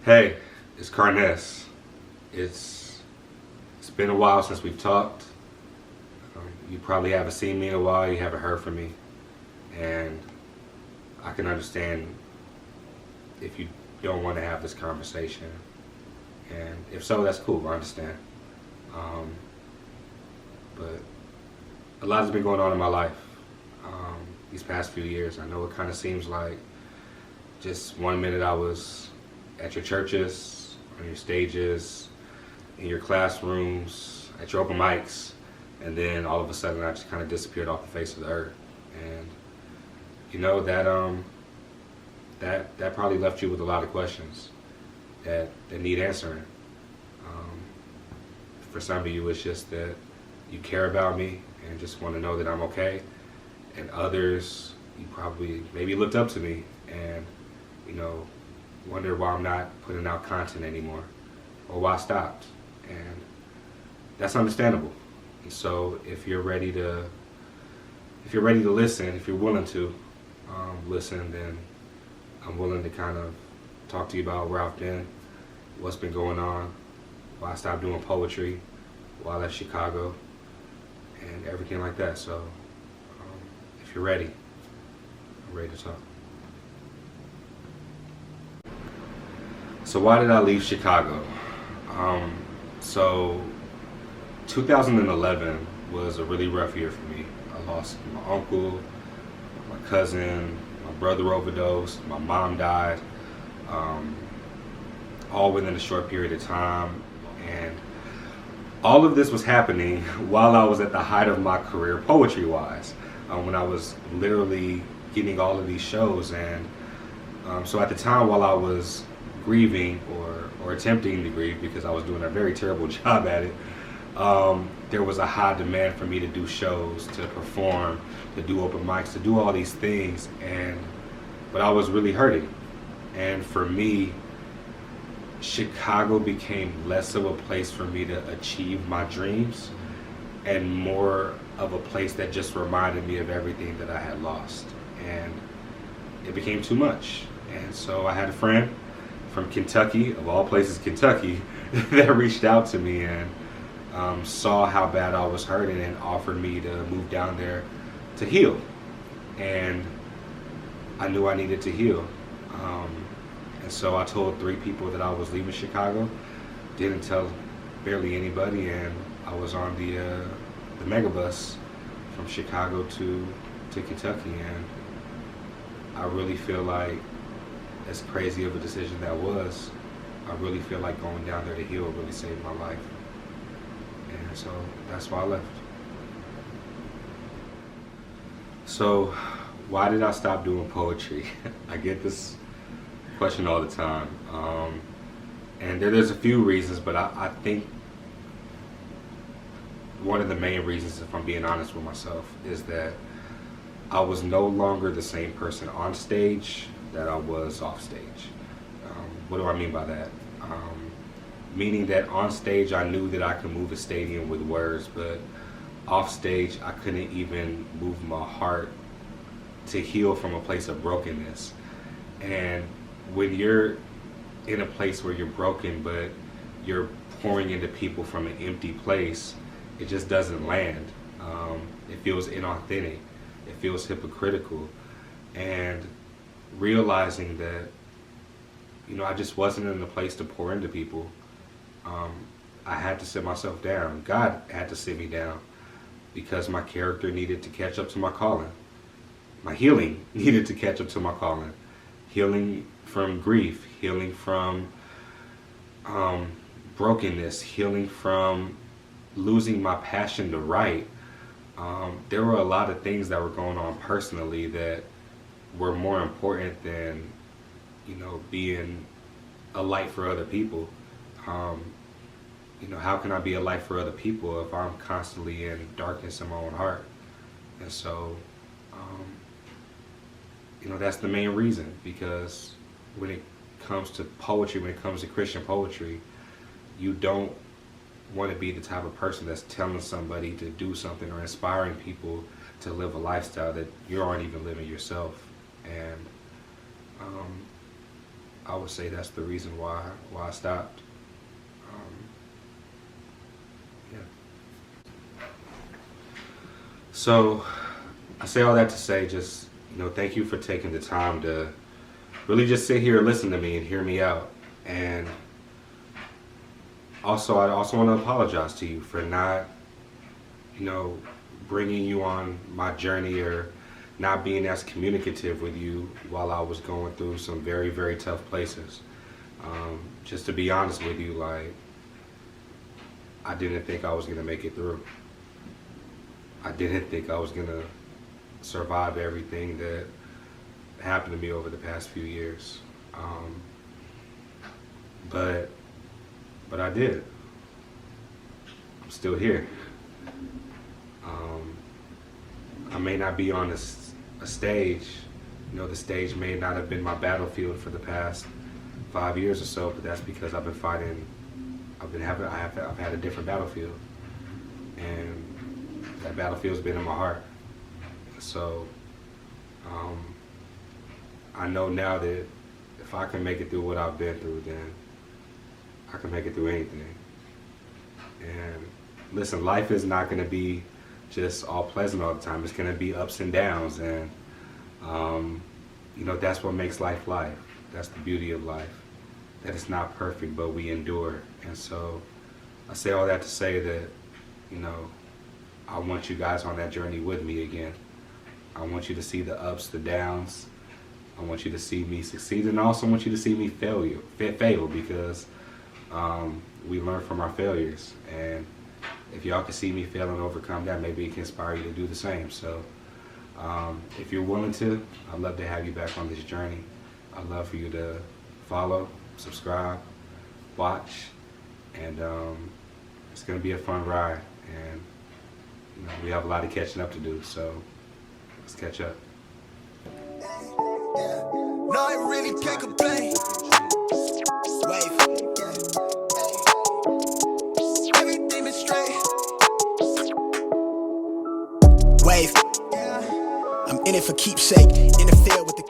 Hey, it's Karness. It's been a while since we've talked. You probably haven't seen me in a while. You haven't heard from me, and I can understand if you don't want to have this conversation. And if so, that's cool. I understand. Um, but a lot has been going on in my life these past few years. I know it kind of seems like just one minute I was at your churches, on your stages, in your classrooms, at your open mics, and then all of a sudden I just kind of disappeared off the face of the earth. And you know that probably left you with a lot of questions that need answering. Um, for some of you, it's just that you care about me and just want to know that I'm okay. And others, you probably maybe looked up to me and you know wonder why I'm not putting out content anymore or why I stopped. And that's understandable. And so if you're ready to listen, if you're willing to listen, then I'm willing to kind of talk to you about where I've been, what's been going on, why I stopped doing poetry, why I left Chicago, and everything like that. So if you're ready, I'm ready to talk. So why did I leave Chicago? So 2011 was a really rough year for me. I lost my uncle, my cousin, my brother overdosed, my mom died, all within a short period of time. And all of this was happening while I was at the height of my career poetry-wise, when I was literally getting all of these shows. And so at the time, while I was grieving or attempting to grieve, because I was doing a very terrible job at it, there was a high demand for me to do shows, to perform, to do open mics, to do all these things. But I was really hurting. And for me, Chicago became less of a place for me to achieve my dreams and more of a place that just reminded me of everything that I had lost. And it became too much. And so I had a friend from Kentucky, of all places Kentucky, that reached out to me and saw how bad I was hurting and offered me to move down there to heal. And I knew I needed to heal. And so I told 3 people that I was leaving Chicago, didn't tell barely anybody, and I was on the megabus from Chicago to Kentucky. And I really feel like, as crazy of a decision that was, I really feel like going down there to heal really saved my life. And so that's why I left. So why did I stop doing poetry? I get this question all the time. And there's a few reasons, but I think one of the main reasons, if I'm being honest with myself, is that I was no longer the same person on stage that I was off stage. What do I mean by that? Meaning that on stage I knew that I could move a stadium with words, but off stage I couldn't even move my heart to heal from a place of brokenness. And when you're in a place where you're broken, but you're pouring into people from an empty place, it just doesn't land. It feels inauthentic. It feels hypocritical. And realizing that, I just wasn't in the place to pour into people. I had to sit myself down. God had to sit me down because my character needed to catch up to my calling. My healing needed to catch up to my calling. Healing from grief, healing from brokenness, healing from losing my passion to write. There were a lot of things that were going on personally that were more important than, being a light for other people. How can I be a light for other people if I'm constantly in darkness in my own heart? And so, that's the main reason, because when it comes to poetry, when it comes to Christian poetry, you don't want to be the type of person that's telling somebody to do something or inspiring people to live a lifestyle that you aren't even living yourself. And I would say that's the reason why I stopped. Yeah. So I say all that to say, just, thank you for taking the time to really just sit here and listen to me and hear me out. And also, I also want to apologize to you for not, bringing you on my journey, or not being as communicative with you while I was going through some very, very tough places. Just to be honest with you, like, I didn't think I was going to make it through. I didn't think I was going to survive everything that happened to me over the past few years. But I did. I'm still here. I may not be on a stage. The stage may not have been my battlefield for the past 5 years or so, but that's because I've been fighting. I've had a different battlefield, and that battlefield's been in my heart. So I know now that if I can make it through what I've been through, then I can make it through anything. And listen, life is not going to be just all pleasant all the time. It's going to be ups and downs, and that's what makes life life. That's the beauty of life, that it's not perfect, but we endure. And so I say all that to say that, I want you guys on that journey with me again. I want you to see the ups, the downs. I want you to see me succeed, and I also want you to see me fail, because we learn from our failures. And if y'all can see me fail and overcome that, maybe it can inspire you to do the same. So if you're willing to, I'd love to have you back on this journey. I'd love for you to follow, subscribe, watch, and it's going to be a fun ride. And we have a lot of catching up to do, so let's catch up. No, I really can't complain. Wave. Everything is straight. Wave. I'm in it for keepsake. In the field with the